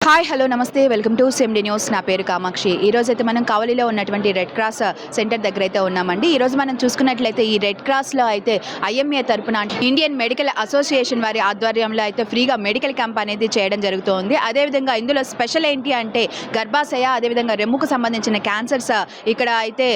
Hi hello నమస్తే welcome to సెమ్డి news. నా పేరు కామాక్షి. ఈరోజు అయితే మనం కావలిలో ఉన్నటువంటి రెడ్ క్రాస్ సెంటర్ దగ్గర అయితే ఉన్నామండి. ఈరోజు మనం చూసుకున్నట్లయితే ఈ రెడ్ క్రాస్లో అయితే ఐఎంఏ తరపున ఇండియన్ మెడికల్ అసోసియేషన్ వారి ఆధ్వర్యంలో అయితే ఫ్రీగా మెడికల్ క్యాంప్ అనేది చేయడం జరుగుతుంది. అదేవిధంగా ఇందులో స్పెషల్ ఏంటి అంటే గర్భాశయ అదేవిధంగా రెమ్ముకు సంబంధించిన క్యాన్సర్స్ ఇక్కడ అయితే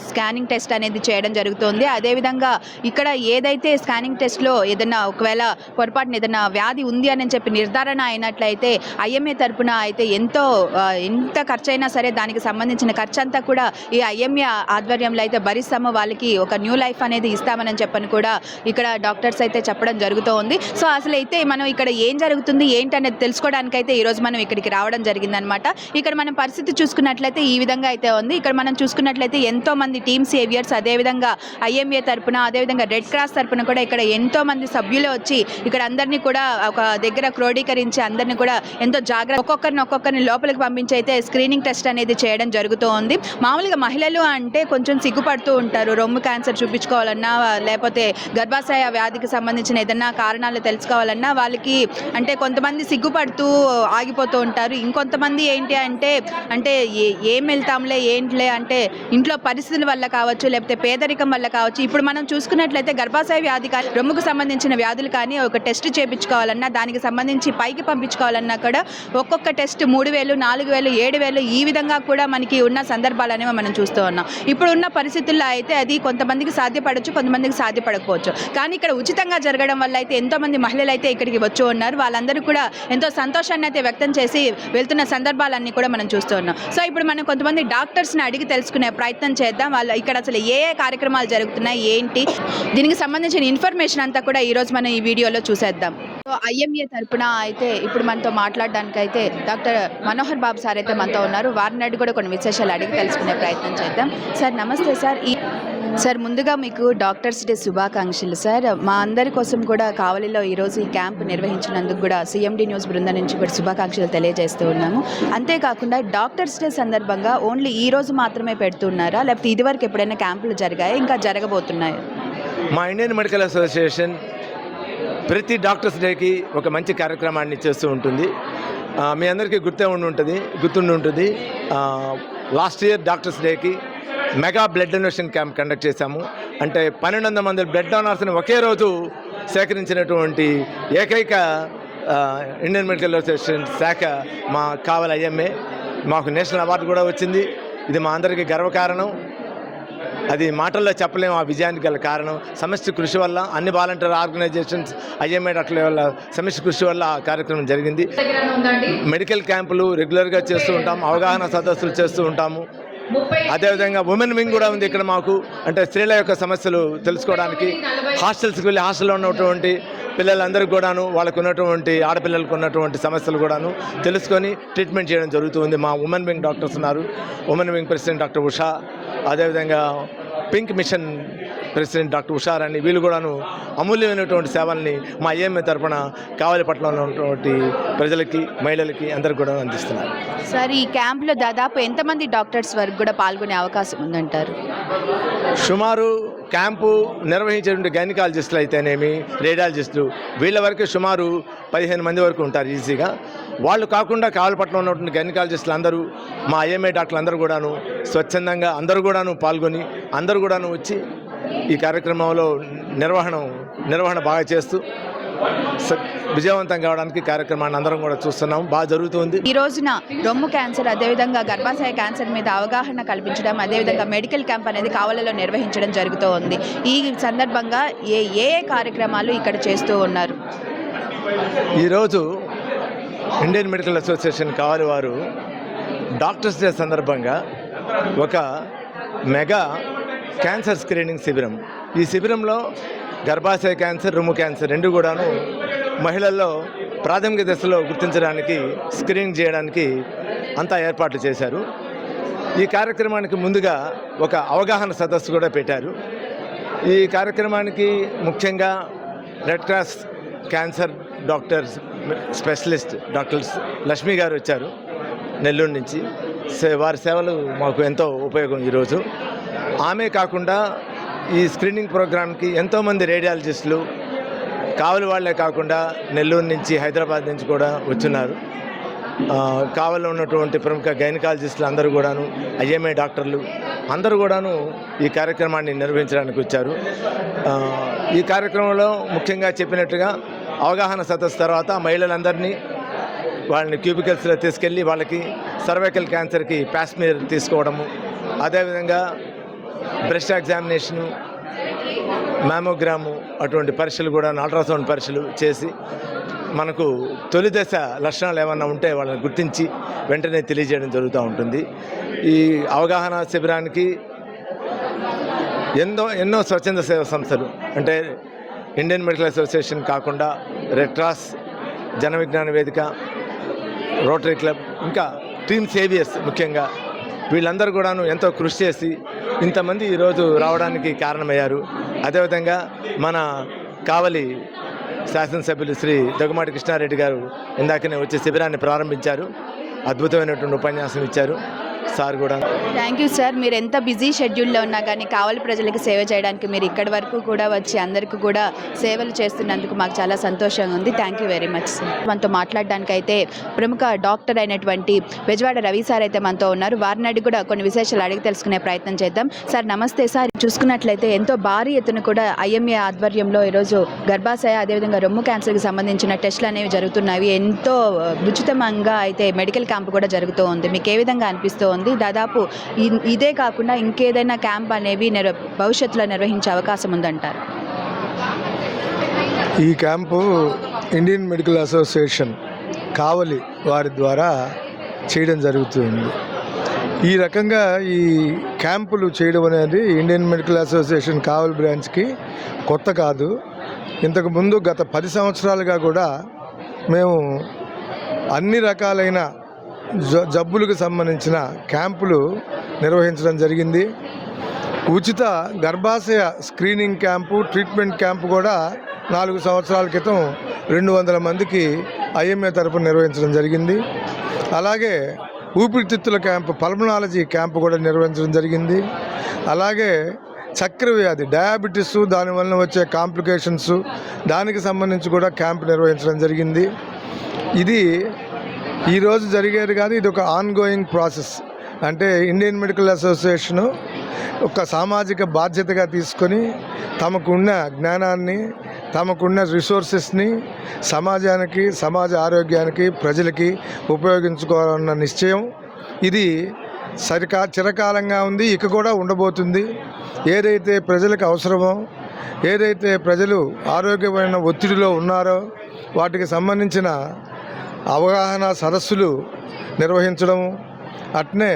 స్కానింగ్ టెస్ట్ అనేది చేయడం జరుగుతుంది. అదేవిధంగా ఇక్కడ ఏదైతే స్కానింగ్ టెస్ట్లో ఏదైనా ఒకవేళ పొరపాటున ఏదైనా వ్యాధి ఉంది అని చెప్పి నిర్ధారణ అయినట్లయితే ఐఎంఏ తరపున అయితే ఎంత ఖర్చు అయినా సరే దానికి సంబంధించిన ఖర్చు అంతా కూడా ఈ ఐఎంఏ ఆధ్వర్యంలో అయితే భరిస్తాము, వాళ్ళకి ఒక న్యూ లైఫ్ అనేది ఇస్తామని చెప్పని కూడా ఇక్కడ డాక్టర్స్ అయితే చెప్పడం జరుగుతూ ఉంది. సో అసలు అయితే మనం ఇక్కడ ఏం జరుగుతుంది ఏంటనేది తెలుసుకోవడానికైతే ఈరోజు మనం ఇక్కడికి రావడం జరిగిందనమాట. ఇక్కడ మనం పరిస్థితి చూసుకున్నట్లయితే ఈ విధంగా అయితే ఉంది. ఇక్కడ మనం చూసుకున్నట్లయితే ఎంతో మంది టీమ్ సేవియర్స్ అదేవిధంగా ఐఎంఏ తరపున అదేవిధంగా రెడ్ క్రాస్ తరపున కూడా ఇక్కడ ఎంతో మంది సభ్యులు వచ్చి ఇక్కడ అందరినీ కూడా ఒక దగ్గర క్రోడీకరించి అందరినీ కూడా ఎంతో ఒక్కొక్కరిని లోపలికి పంపించి అయితే స్క్రీనింగ్ టెస్ట్ అనేది చేయడం జరుగుతూ ఉంది. మామూలుగా మహిళలు అంటే కొంచెం సిగ్గుపడుతూ ఉంటారు. రొమ్ము క్యాన్సర్ చూపించుకోవాలన్నా లేకపోతే గర్భాశయ వ్యాధికి సంబంధించిన ఏదైనా కారణాలు తెలుసుకోవాలన్నా వాళ్ళకి అంటే కొంతమంది సిగ్గుపడుతూ ఆగిపోతూ ఉంటారు. ఇంకొంతమంది ఏంటి అంటే ఏం వెళ్తాంలే ఏంటిలే అంటే ఇంట్లో పరిస్థితుల వల్ల కావచ్చు లేకపోతే పేదరికం వల్ల కావచ్చు. ఇప్పుడు మనం చూసుకున్నట్లయితే గర్భాశయ వ్యాధి కానీ రొమ్ముకు సంబంధించిన వ్యాధులు కానీ ఒక టెస్ట్ చేయించుకోవాలన్నా దానికి సంబంధించి పైకి పంపించుకోవాలన్నా కూడా ఒక్కొక్క టెస్ట్ 3,000, 4,000, 7,000 ఈ విధంగా కూడా మనకి ఉన్న సందర్భాలు అనేవి మనం చూస్తూ ఉన్నాం. ఇప్పుడు ఉన్న పరిస్థితుల్లో అయితే అది కొంతమందికి సాధ్యపడవచ్చు, కొంతమందికి సాధ్యపడకపోవచ్చు. కానీ ఇక్కడ ఉచితంగా జరగడం వల్ల అయితే ఎంతోమంది మహిళలు అయితే ఇక్కడికి వచ్చి ఉన్నారు. వాళ్ళందరూ కూడా ఎంతో సంతోషాన్ని అయితే వ్యక్తం చేసి వెళ్తున్న సందర్భాలన్నీ కూడా మనం చూస్తూ ఉన్నాం. సో ఇప్పుడు మనం కొంతమంది డాక్టర్స్ని అడిగి తెలుసుకునే ప్రయత్నం చేద్దాం. వాళ్ళు ఇక్కడ అసలు ఏ కార్యక్రమాలు జరుగుతున్నాయి ఏంటి దీనికి సంబంధించిన ఇన్ఫర్మేషన్ అంతా కూడా ఈరోజు మనం ఈ వీడియోలో చూసేద్దాం. సో ఐఎంఏ తరపున అయితే ఇప్పుడు మనతో మాట్లాడడానికి అయితే డాక్టర్ మనోహర్ బాబు సార్ అయితే మనతో ఉన్నారు. వారిని అడిగి కూడా కొన్ని విశేషాలు అడిగి తెలుసుకునే ప్రయత్నం చేద్దాం. సార్ నమస్తే సార్. సార్ ముందుగా మీకు డాక్టర్స్ డే శుభాకాంక్షలు సార్. మా అందరి కోసం కూడా కావలిలో ఈరోజు ఈ క్యాంప్ నిర్వహించినందుకు కూడా సిఎండి న్యూస్ బృందం నుంచి కూడా శుభాకాంక్షలు తెలియజేస్తూ ఉన్నాము. అంతేకాకుండా డాక్టర్స్ డే సందర్భంగా ఓన్లీ ఈ రోజు మాత్రమే పెడుతున్నారా లేకపోతే ఇదివరకు ఎప్పుడైనా క్యాంపులు జరిగాయా, ఇంకా జరగబోతున్నాయా? మా ఇండియన్ మెడికల్ అసోసియేషన్ ప్రతి డాక్టర్స్ డేకి ఒక మంచి కార్యక్రమాన్ని చేస్తూ ఉంటుంది. మీ అందరికీ గుర్తుండి ఉంటుంది. లాస్ట్ ఇయర్ డాక్టర్స్ డేకి mega blood donation camp conduct చేశాము. అంటే 1,200 మంది బ్లడ్ డోనర్స్ని ఒకే రోజు సేకరించినటువంటి ఏకైక ఇండియన్ మెడికల్ అసోసియేషన్ శాఖ మా కావలి ఐఎంఏ. మాకు నేషనల్ అవార్డు కూడా వచ్చింది. ఇది మా అందరికీ గర్వకారణం. అది మాటల్లో చెప్పలేము. ఆ విజయానికి గల కారణం సమిష్టి కృషి వల్ల, అన్ని వాలంటీర్ ఆర్గనైజేషన్స్ ఐఎంఏ డాక్టర్ల వల్ల సమిష్టి కృషి వల్ల ఆ కార్యక్రమం జరిగింది. మెడికల్ క్యాంపులు రెగ్యులర్గా చేస్తూ ఉంటాం, అవగాహన సదస్సులు చేస్తూ ఉంటాము. అదేవిధంగా ఉమెన్ వింగ్ కూడా ఉంది ఇక్కడ మాకు. అంటే స్త్రీల యొక్క సమస్యలు తెలుసుకోవడానికి హాస్టల్స్కి వెళ్ళి హాస్టల్లో ఉన్నటువంటి పిల్లలందరికీ కూడాను వాళ్ళకు ఉన్నటువంటి ఆడపిల్లలకు ఉన్నటువంటి సమస్యలు కూడాను తెలుసుకొని ట్రీట్మెంట్ చేయడం జరుగుతుంది. మా ఉమెన్ వింగ్ డాక్టర్స్ ఉన్నారు. Women wing president doctor Usha, అదేవిధంగా పింక్ మిషన్ ప్రెసిడెంట్ డాక్టర్ ఉషార్ అని వీళ్ళు కూడాను అమూల్యమైనటువంటి సేవల్ని మా ఐఎంఏ తరపున కావలి పట్టణంలో ఉన్నటువంటి ప్రజలకి మహిళలకి అందరికి కూడా అందిస్తున్నారు. సార్ ఈ క్యాంప్లో దాదాపు ఎంతమంది డాక్టర్స్ వరకు కూడా పాల్గొనే అవకాశం ఉందంటారు? సుమారు క్యాంపు నిర్వహించేటువంటి గైనకాలజిస్టులు అయితేనేమి రేడియాలజిస్టులు వీళ్ళ వరకు సుమారు 15 మంది వరకు ఉంటారు ఈజీగా. వాళ్ళు కాకుండా కావలిపట్నంలో ఉన్నటువంటి గైనకాలజిస్టులు అందరూ మా ఐఎంఏ డాక్టర్లు అందరూ కూడాను స్వచ్ఛందంగా అందరూ కూడాను పాల్గొని అందరూ కూడాను వచ్చి ఈ కార్యక్రమంలో నిర్వహణ బాగా చేస్తూ విజయవంతం కావడానికి కార్యక్రమాన్ని అందరం కూడా చూస్తున్నాం. బాగా జరుగుతుంది. ఈ రోజున రొమ్ము క్యాన్సర్ అదేవిధంగా గర్భాశయ క్యాన్సర్ మీద అవగాహన కల్పించడం అదేవిధంగా మెడికల్ క్యాంప్ అనేది కావలిలో నిర్వహించడం జరుగుతూ ఉంది. ఈ సందర్భంగా ఏ కార్యక్రమాలు ఇక్కడ చేస్తూ ఉన్నారు? ఈరోజు ఇండియన్ మెడికల్ అసోసియేషన్ కావలి వారు డాక్టర్స్ డే సందర్భంగా ఒక మెగా క్యాన్సర్ స్క్రీనింగ్ శిబిరం, ఈ శిబిరంలో గర్భాశయ క్యాన్సర్, రొమ్ము క్యాన్సర్ రెండు కూడాను మహిళల్లో ప్రాథమిక దశలో గుర్తించడానికి స్క్రీనింగ్ చేయడానికి అంతా ఏర్పాట్లు చేశారు. ఈ కార్యక్రమానికి ముందుగా ఒక అవగాహన సదస్సు కూడా పెట్టారు. ఈ కార్యక్రమానికి ముఖ్యంగా red cross cancer doctors specialist doctors Lakshmi గారు వచ్చారు నెల్లూరు నుంచి. వారి సేవలు మాకు ఎంతో ఉపయోగం ఈరోజు. ఆమె కాకుండా ఈ స్క్రీనింగ్ ప్రోగ్రామ్కి ఎంతోమంది రేడియాలజిస్టులు కావలి వాళ్లే కాకుండా నెల్లూరు నుంచి హైదరాబాద్ నుంచి కూడా వచ్చున్నారు. కావలిలో ఉన్నటువంటి ప్రముఖ గైనకాలజిస్టులు అందరూ కూడాను, ఐఎంఏ డాక్టర్లు అందరూ కూడాను ఈ కార్యక్రమాన్ని నిర్వహించడానికి వచ్చారు. ఈ కార్యక్రమంలో ముఖ్యంగా చెప్పినట్టుగా అవగాహన సదస్సు తర్వాత మహిళలందరినీ వాళ్ళని క్యూబికల్స్లో తీసుకెళ్ళి వాళ్ళకి సర్వైకల్ క్యాన్సర్కి ప్యాస్మీర్ తీసుకోవడము, అదేవిధంగా బ్రెస్ట్ ఎగ్జామినేషను, మ్యామోగ్రాము అటువంటి పరీక్షలు కూడా, అల్ట్రాసౌండ్ పరీక్షలు చేసి మనకు తొలి దశ లక్షణాలు ఏమన్నా ఉంటే వాళ్ళని గుర్తించి వెంటనే తెలియజేయడం జరుగుతూ ఉంటుంది. ఈ అవగాహన శిబిరానికి ఎన్నో స్వచ్ఛంద సేవా సంస్థలు, అంటే ఇండియన్ మెడికల్ అసోసియేషన్ కాకుండా రెడ్ క్రాస్, జన విజ్ఞాన వేదిక, రోటరీ క్లబ్, ఇంకా టీమ్ సేవియర్స్ ముఖ్యంగా వీళ్ళందరూ కూడాను ఎంతో కృషి చేసి ఇంతమంది ఈరోజు రావడానికి కారణమయ్యారు. అదేవిధంగా మన కావలి శాసనసభ్యులు శ్రీ దగ్గుమాటి కృష్ణారెడ్డి గారు ఇందాకనే వచ్చి శిబిరాన్ని ప్రారంభించారు. అద్భుతమైనటువంటి ఉపన్యాసం ఇచ్చారు సార్ కూడా. Thank you sir. మీరు ఎంత బిజీ షెడ్యూల్లో ఉన్నా కానీ కావలి ప్రజలకు సేవ చేయడానికి మీరు ఇక్కడి వరకు కూడా వచ్చి అందరికీ కూడా సేవలు చేస్తున్నందుకు మాకు చాలా సంతోషంగా ఉంది. Thank you very much sir. మనతో మాట్లాడడానికి అయితే ప్రముఖ డాక్టర్ అయినటువంటి బెజవాడ రవి సార్ అయితే మనతో ఉన్నారు. వారిని అడిగి కూడా కొన్ని విశేషాలు అడిగి తెలుసుకునే ప్రయత్నం చేద్దాం. సార్ నమస్తే సార్. చూసుకున్నట్లయితే ఎంతో భారీ ఎత్తున కూడా ఐఎంఏ ఆధ్వర్యంలో ఈరోజు గర్భాశయ అదేవిధంగా రొమ్ము క్యాన్సర్కి సంబంధించిన టెస్టులు అనేవి జరుగుతున్నాయి. ఎంతో ఉచితంగా అయితే మెడికల్ క్యాంప్ కూడా జరుగుతూ ఉంది. మీకు ఏ విధంగా అనిపిస్తూ ఉంది? దాదాపు ఇదే కాకుండా ఇంకేదైనా క్యాంప్ అనేవి భవిష్యత్తులో నిర్వహించే అవకాశం ఉందంటారు? ఈ క్యాంపు ఇండియన్ మెడికల్ అసోసియేషన్ కావలి వారి ద్వారా చేయడం జరుగుతుంది. ఈ రకంగా ఈ క్యాంపులు చేయడం అనేది ఇండియన్ మెడికల్ అసోసియేషన్ కావలి బ్రాంచ్కి కొత్త కాదు. ఇంతకుముందు గత 10 సంవత్సరాలుగా కూడా మేము అన్ని రకాలైన జబ్బులకు సంబంధించిన క్యాంపులు నిర్వహించడం జరిగింది. ఉచిత గర్భాశయ స్క్రీనింగ్ క్యాంపు, ట్రీట్మెంట్ క్యాంపు కూడా 4 సంవత్సరాల క్రితం 200 మందికి ఐఎంఏ తరపున నిర్వహించడం జరిగింది. అలాగే ఊపిరితిత్తుల క్యాంపు, పల్మనాలజీ క్యాంపు కూడా నిర్వహించడం జరిగింది. అలాగే చక్కెరవ్యాధి, డయాబెటీస్, దానివల్ల వచ్చే కాంప్లికేషన్స్, దానికి సంబంధించి కూడా క్యాంపు నిర్వహించడం జరిగింది. ఇది ఈరోజు జరిగేది కాదు, ఇది ఒక ఆన్గోయింగ్ ప్రాసెస్. అంటే ఇండియన్ మెడికల్ అసోసియేషను ఒక సామాజిక బాధ్యతగా తీసుకొని తమకున్న జ్ఞానాన్ని, తమకున్న రిసోర్సెస్ని సమాజానికి, సమాజ ఆరోగ్యానికి, ప్రజలకి ఉపయోగించుకోవాలన్న నిశ్చయం ఇది చిరకాలంగా ఉంది, ఇక కూడా ఉండబోతుంది. ఏదైతే ప్రజలకు అవసరమో, ఏదైతే ప్రజలు ఆరోగ్యమైన ఒత్తిడిలో ఉన్నారో వాటికి సంబంధించిన అవగాహన సదస్సులు నిర్వహించడం, అట్నే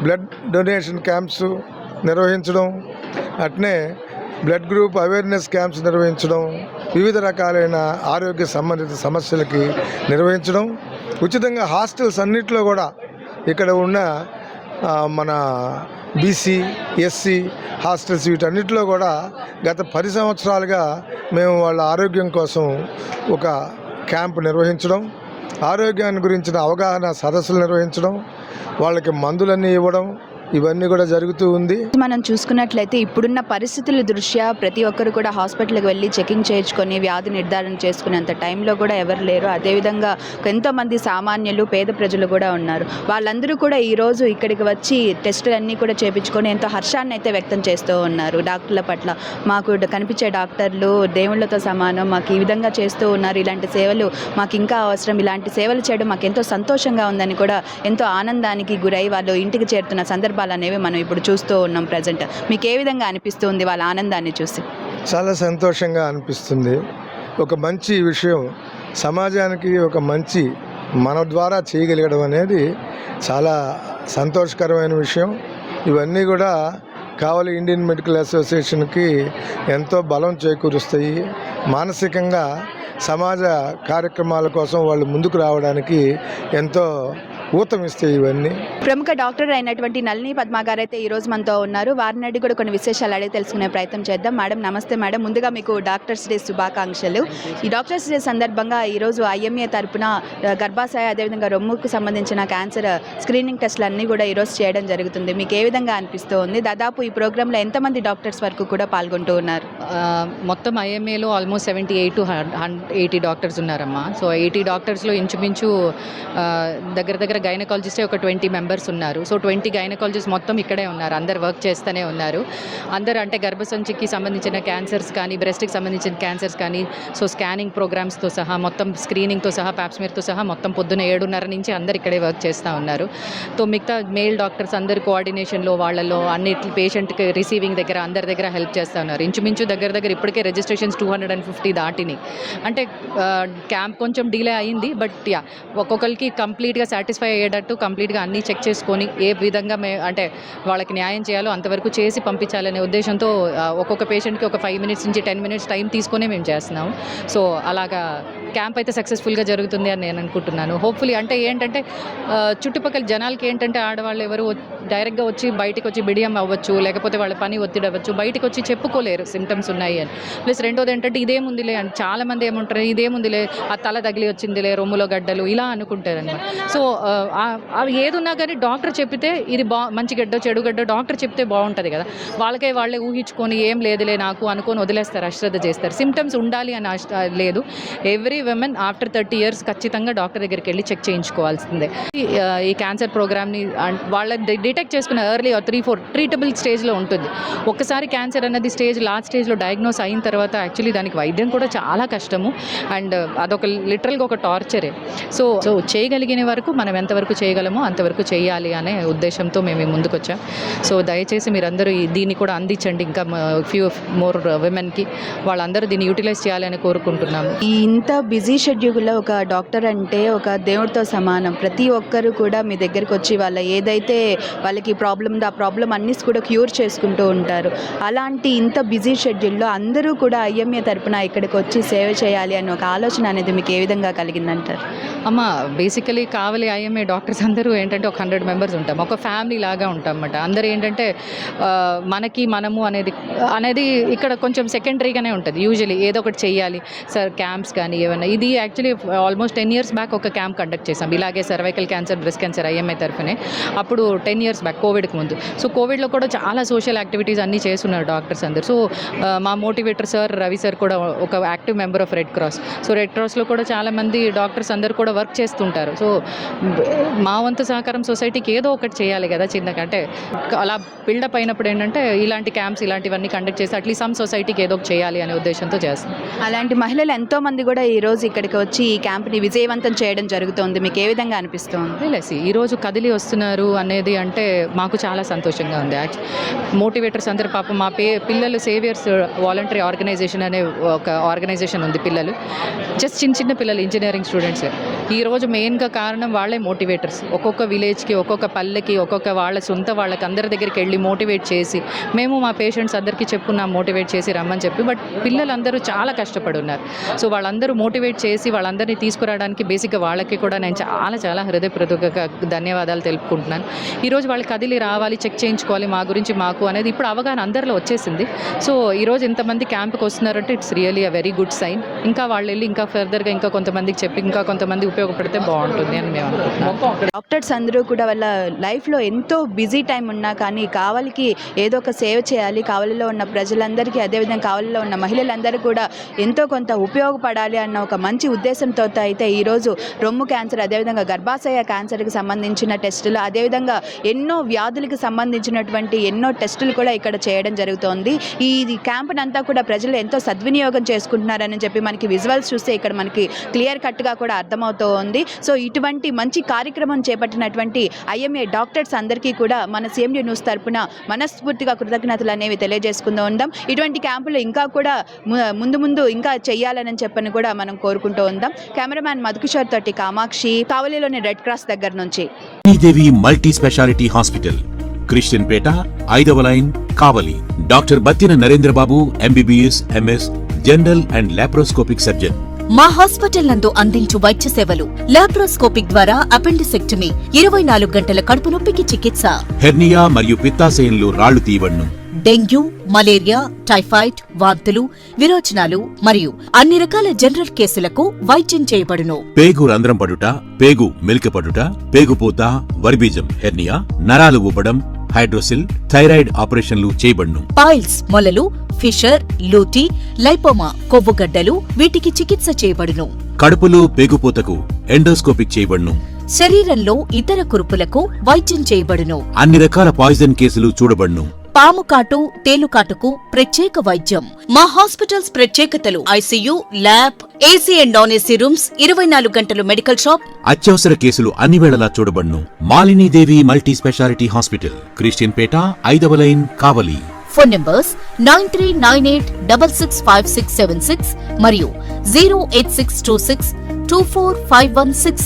బ్లడ్ డొనేషన్ క్యాంప్స్ నిర్వహించడం, అట్నే బ్లడ్ గ్రూప్ అవేర్నెస్ క్యాంప్స్ నిర్వహించడం, వివిధ రకాలైన ఆరోగ్య సంబంధిత సమస్యలకి నిర్వహించడం, ఉచితంగా హాస్టల్స్ అన్నింటిలో కూడా ఇక్కడ ఉన్న మన బీసీ, ఎస్సీ హాస్టల్స్ వీటన్నిటిలో కూడా గత 10 సంవత్సరాలుగా మేము వాళ్ళ ఆరోగ్యం కోసం ఒక క్యాంప్ నిర్వహించడం, ఆరోగ్యాన్ని గురించిన అవగాహన సదస్సులు నిర్వహించడం, వాళ్ళకి మందులన్నీ ఇవ్వడం, ఇవన్నీ కూడా జరుగుతూ ఉంది. మనం చూసుకున్నట్లయితే ఇప్పుడున్న పరిస్థితుల దృష్ట్యా ప్రతి ఒక్కరు కూడా హాస్పిటల్కి వెళ్ళి చెకింగ్ చేయించుకొని వ్యాధి నిర్ధారణ చేసుకునేంత టైంలో కూడా ఎవరు లేరు. అదేవిధంగా ఎంతోమంది సామాన్యులు, పేద ప్రజలు కూడా ఉన్నారు. వాళ్ళందరూ కూడా ఈరోజు ఇక్కడికి వచ్చి టెస్టులన్నీ కూడా చేయించుకొని ఎంతో హర్షాన్ని అయితే వ్యక్తం చేస్తూ ఉన్నారు. డాక్టర్ల పట్ల మాకు కనిపించే డాక్టర్లు దేవుళ్ళతో సమానం, మాకు ఈ విధంగా చేస్తూ ఉన్నారు, ఇలాంటి సేవలు మాకు ఇంకా అవసరం, ఇలాంటి సేవలు చేయడం మాకు ఎంతో సంతోషంగా ఉందని కూడా ఎంతో ఆనందానికి గురై వాళ్ళు ఇంటికి చేరుతున్న సందర్భాలు అనేవి మనం ఇప్పుడు చూస్తూ ఉన్నాం ప్రజెంట్. మీకు ఏ విధంగా అనిపిస్తుంది వాళ్ళ ఆనందాన్ని చూసి? చాలా సంతోషంగా అనిపిస్తుంది. ఒక మంచి విషయం సమాజానికి ఒక మంచి మన ద్వారా చేయగలగడం అనేది చాలా సంతోషకరమైన విషయం. ఇవన్నీ కూడా కావలి ఇండియన్ మెడికల్ అసోసియేషన్కి ఎంతో బలం చేకూరుస్తాయి. మానసికంగా సమాజ కార్యక్రమాల కోసం వాళ్ళు ముందుకు రావడానికి ఎంతో ఊతమిస్తాయి ఇవన్నీ. ప్రముఖ డాక్టర్ అయినటువంటి నళిని పద్మ గారు అయితే ఈ రోజు మనతో ఉన్నారు. వారిని అడిగి కూడా కొన్ని విశేషాలు అడిగి తెలుసుకునే ప్రయత్నం చేద్దాం. మేడం నమస్తే మేడం. ముందుగా మీకు డాక్టర్స్ డే శుభాకాంక్షలు. ఈ డాక్టర్స్ డే సందర్భంగా ఈరోజు ఐఎంఏ తరపున గర్భాశయ అదేవిధంగా రొమ్ముకు సంబంధించిన క్యాన్సర్ స్క్రీనింగ్ టెస్టులు అన్నీ కూడా ఈరోజు చేయడం జరుగుతుంది. మీకు ఏ విధంగా అనిపిస్తూ ఉంది? దాదాపు ఈ ప్రోగ్రాంలో ఎంతమంది డాక్టర్స్ వరకు కూడా పాల్గొంటూ ఉన్నారు? మొత్తం ఐఎంఏలో ఆల్మోస్ట్ 78 to 80 డాక్టర్స్ ఉన్నారమ్మా. సో 80 డాక్టర్స్లో ఇంచుమించు దగ్గర గైనకాలజిస్టే ఒక 20 మెంబర్స్ ఉన్నారు. సో 20 గైనకాలజిస్ట్ మొత్తం ఇక్కడే ఉన్నారు. అందరు వర్క్ చేస్తూనే ఉన్నారు. అందరూ అంటే గర్భసంచికి సంబంధించిన క్యాన్సర్స్ కానీ, బ్రెస్ట్కి సంబంధించిన క్యాన్సర్స్ కానీ, సో స్కానింగ్ ప్రోగ్రామ్స్తో సహా మొత్తం స్క్రీనింగ్తో సహా ప్యాప్స్మియర్తో సహా మొత్తం పొద్దున 7:30 నుంచి అందరు ఇక్కడే వర్క్ చేస్తూ ఉన్నారు. సో మిగతా మేల్ డాక్టర్స్ అందరు కోఆర్డినేషన్లో వాళ్ళలో అన్నిటి పేషెంట్కి రిసీవింగ్ దగ్గర అందరి దగ్గర హెల్ప్ చేస్తూ ఉన్నారు. ఇంచుమించు దగ్గర ఇప్పటికే రిజిస్ట్రేషన్స్ 250 దాటిని. అంటే క్యాంప్ కొంచెం డిలే అయింది, బట్ యా ఒక్కొక్కరికి కంప్లీట్గా సాటిస్ఫై అయ్యేటట్టు కంప్లీట్గా అన్నీ చెక్ చేసుకొని ఏ విధంగా అంటే వాళ్ళకి న్యాయం చేయాలో అంతవరకు చేసి పంపించాలనే ఉద్దేశంతో ఒక్కొక్క పేషెంట్కి ఒక 5 minutes నుంచి 10 minutes టైం తీసుకొని మేము చేస్తున్నాము. సో అలాగా క్యాంప్ అయితే సక్సెస్ఫుల్గా జరుగుతుంది అని నేను అనుకుంటున్నాను. హోప్ఫుల్లీ అంటే ఏంటంటే చుట్టుపక్కల జనాలకి ఏంటంటే ఆడవాళ్ళు ఎవరు డైరెక్ట్గా వచ్చి బయటకు వచ్చి బిడియం అవ్వచ్చు, లేకపోతే వాళ్ళ పని ఒత్తిడి అవ్వచ్చు, బయటకు వచ్చి చెప్పుకోలేరు సిమ్టమ్స్ ఉన్నాయి అని. ప్లస్ రెండోది ఏంటంటే ఇదేముందిలే అని చాలామంది ఏమంటారు, ఇదేముందిలే ఆ తల తగిలి వచ్చిందిలే రొమ్ములో గడ్డలు ఇలా అనుకుంటారు అనమాట. సో అవి ఏదున్నా కానీ డాక్టర్ చెప్పితే ఇది మంచి గడ్డ చెడు గడ్డ డాక్టర్ చెప్తే బాగుంటుంది కదా. వాళ్ళే ఊహించుకొని ఏం లేదులే నాకు అనుకొని వదిలేస్తారు, అశ్రద్ధ చేస్తారు. సిమ్టమ్స్ ఉండాలి అని లేదు. ఎవ్రీ విమెన్ ఆఫ్టర్ 30 years ఖచ్చితంగా డాక్టర్ దగ్గరికి వెళ్ళి చెక్ చేయించుకోవాల్సిందే. ఈ క్యాన్సర్ ప్రోగ్రామ్ని వాళ్ళ డిటెక్ట్ చేసుకున్న ఎర్లీ 3-4 ట్రీటబుల్ స్టేజ్లో ఉంటుంది. ఒక్కసారి క్యాన్సర్ అన్నది లాస్ట్ స్టేజ్లో డయాగ్నోస్ అయిన తర్వాత యాక్చువల్లీ దానికి వైద్యం కూడా చాలా కష్టము అండ్ అదొక లిటరల్గా ఒక టార్చరే. సో చేయగలిగిన వరకు మనం ఎంతవరకు చేయగలమో అంతవరకు చేయాలి అనే ఉద్దేశంతో మేము ముందుకు వచ్చాం. సో దయచేసి మీరందరూ దీన్ని కూడా అందించండి. ఇంకా ఫ్యూ మోర్ విమెన్కి వాళ్ళందరూ దీన్ని యూటిలైజ్ చేయాలని కోరుకుంటున్నాము. ఇంత బిజీ షెడ్యూల్లో ఒక డాక్టర్ అంటే ఒక దేవుడితో సమానం. ప్రతి ఒక్కరు కూడా మీ దగ్గరికి వచ్చి వాళ్ళ ఏదైతే వాళ్ళకి ప్రాబ్లం ఉందో ఆ ప్రాబ్లం అన్నీ కూడా క్యూర్ చేసుకుంటూ ఉంటారు. అలాంటి ఇంత బిజీ షెడ్యూల్లో అందరూ కూడా ఐఎంఏ తరపున ఇక్కడికి వచ్చి సేవ చేయాలి అని ఒక ఆలోచన అనేది మీకు ఏ విధంగా కలిగిందంటారు? అమ్మ బేసికలీ కావలి ఐఎంఏ డాక్టర్స్ అందరూ ఏంటంటే ఒక 100 members ఉంటాం, ఒక ఫ్యామిలీ లాగా ఉంటాం అన్నమాట. అందరూ ఏంటంటే మనము అనేది ఇక్కడ కొంచెం సెకండరీగానే ఉంటుంది. యూజువలీ ఏదో ఒకటి చెయ్యాలి సార్, క్యాంప్స్ కానీ ఏమైనా. ఇది యాక్చువల్లీ ఆల్మోస్ట్ 10 years బ్యాక్ ఒక క్యాంప్ కండక్ట్ చేసాం ఇలాగే cervical cancer, breast cancer IMA తరఫునే. అప్పుడు 10 years బ్యాక్ కోవిడ్కి ముందు. సో కోవిడ్లో కూడా చాలా సోషల్ యాక్టివిటీస్ అన్నీ చేస్తున్నారు డాక్టర్స్ అందరు. సో మా మోటివేటర్ సార్ రవి సార్ కూడా ఒక active member of red cross. So red క్రాస్లో కూడా చాలామంది డాక్టర్స్ అందరు కూడా వర్క్ చేస్తుంటారు. సో మా వంతు సహకారం సొసైటీకి ఏదో ఒకటి చేయాలి కదా చిన్నగా. అంటే అలా బిల్డప్ అయినప్పుడు ఏంటంటే ఇలాంటి క్యాంప్స్ ఇలాంటివన్నీ కండక్ట్ చేసి అట్లీస్ట్ సమ్ సొసైటీకి ఏదో ఒకటి చేయాలి అనే ఉద్దేశంతో చేస్తాం. అలాంటి మహిళలు ఎంతోమంది కూడా ఈరోజు ఇక్కడికి వచ్చి ఈ క్యాంప్ని విజయవంతం చేయడం జరుగుతుంది. మీకు ఏ విధంగా అనిపిస్తుంది? లేసి ఈరోజు కదిలి వస్తున్నారు అనేది అంటే మాకు చాలా సంతోషంగా ఉంది. మోటివేటర్స్ అందరూ పాపం మా పిల్లలు సేవియర్స్ వాలంటరీ ఆర్గనైజేషన్ అనే ఒక ఆర్గనైజేషన్ ఉంది. పిల్లలు జస్ట్ చిన్న పిల్లలు ఇంజనీరింగ్ స్టూడెంట్స్. ఈరోజు మెయిన్గా కారణం వాళ్ళే మోటివేటర్స్. ఒక్కొక్క విలేజ్కి, ఒక్కొక్క పల్లెకి, ఒక్కొక్క వాళ్ళ సొంత వాళ్ళకి అందరి దగ్గరికి వెళ్ళి మోటివేట్ చేసి, మేము మా పేషెంట్స్ అందరికీ చెప్పుకున్నాం మోటివేట్ చేసి రమ్మని చెప్పి. బట్ పిల్లలందరూ చాలా కష్టపడి ఉన్నారు. సో వాళ్ళందరూ మోటివేట్ చేసి వాళ్ళందరినీ తీసుకురావడానికి బేసిక్గా వాళ్ళకి కూడా నేను చాలా హృదయపూర్వక ధన్యవాదాలు తెలుపుకుంటున్నాను. ఈరోజు వాళ్ళు కదిలి రావాలి, చెక్ చేయించుకోవాలి మా గురించి మాకు అనేది ఇప్పుడు అవగాహన అందరిలో వచ్చేసింది. సో ఈరోజు ఇంతమంది క్యాంప్కి వస్తున్నారంటే it's really a very good sign. ఇంకా వాళ్ళు వెళ్ళి ఇంకా ఫర్దర్గా ఇంకా కొంతమందికి చెప్పి ఇంకా కొంతమంది ఉపయోగపడితే బాగుంటుంది అని మేము అనుకుంటున్నాం. డాక్టర్స్ అందరూ కూడా వాళ్ళ లైఫ్లో ఎంతో బిజీ టైం ఉన్నా కానీ కావలికి ఏదో ఒక సేవ చేయాలి, కావలిలో ఉన్న ప్రజలందరికీ అదేవిధంగా కావలిలో ఉన్న మహిళలందరూ కూడా ఎంతో కొంత ఉపయోగపడాలి అన్న ఒక మంచి ఉద్దేశంతో అయితే ఈరోజు రొమ్ము క్యాన్సర్ అదేవిధంగా గర్భాశయ క్యాన్సర్కి సంబంధించిన టెస్టులు అదేవిధంగా ఎన్నో వ్యాధులకు సంబంధించినటువంటి ఎన్నో టెస్టులు కూడా ఇక్కడ చేయడం జరుగుతోంది. ఈ క్యాంపును అంతా కూడా ప్రజలు ఎంతో సద్వినియోగం చేసుకుంటున్నారని చెప్పి మనకి విజువల్స్ చూస్తే ఇక్కడ మనకి క్లియర్ కట్గా కూడా అర్థమవుతూ ఉంది. సో ఇటువంటి మంచి కార్యక్రమం చేపట్టినటువంటి ఐఎంఏ డాక్టర్స్ అందరికీ కూడా మన CMD న్యూస్ తరపున మనస్ఫూర్తిగా కృతజ్ఞతలు అనేవి తెలియజేసుకుంటూ ఉందాం. ఇటువంటి క్యాంపులు ఇంకా కూడా ముందు ఇంకా చెయ్యాలని చెప్పని కూడా మనం కోరుకుంటూ ఉందాం. కెమెరామ్యాన్ మధుకిషోర్ తోటి కామాక్షి, కావలిలోని రెడ్ క్రాస్ దగ్గర నుంచి. Sridevi multi speciality hospital, Christian Peta, 5వ line, Kavali. Doctor Battina Narendrababu, MBBS, MS, general and laparoscopic surgeon. మా హాస్పిటల్ నందు అందించు వైద్య సేవలు: లాప్రోస్కోపిక్ ద్వారా అపెండిసెక్టమీ, 24 గంటల కడుపు నొప్పికి చికిత్స, హెర్నియా మరియు పిత్తాశయంలో రాళ్లు తీయబడును. డెంగ్యూ, మలేరియా, టైఫాయిడ్, వాంతులు, విరోచనాలు మరియు అన్ని రకాల జనరల్ కేసులకు వైద్యం చేయబడును. పేగు రంధ్రం పడుట, పేగు మెలికపడుట, పేగుపూత, వర్బీజం, హెర్నియా, నరాలు ఊపడం, హైడ్రోసిల్, థైరాయిడ్ ఆపరేషన్లు చేయబడును. పైల్స్, మొలలు, ఫిషర్, లూటీ, లైపోమా, కొవ్వుగడ్డలు వీటికి చికిత్స చేయబడును. కడుపులో పేగుపూతకు ఎండోస్కోపిక్ చేయబడును. శరీరంలో ఇతర కురుపులకు వైద్యం చేయబడును. అన్ని రకాల పాయిజన్ కేసులు చూడబడును. పాము కాటు, తేలుకాటుకు ప్రత్యేక వైద్యం. మా హాస్పిటల్స్ ప్రత్యేకతలు: ICU, lab, AC and non AC rooms, 24 గంటలు మెడికల్ షాప్. అత్యవసర కేసులు అన్ని వేళలా చూడబడును. Malinidevi multi speciality hospital, Christian Peta, 5వ లైన్, కావలి. ఫోన్ నంబర్స్ 9398665676 మరియు 08626245166.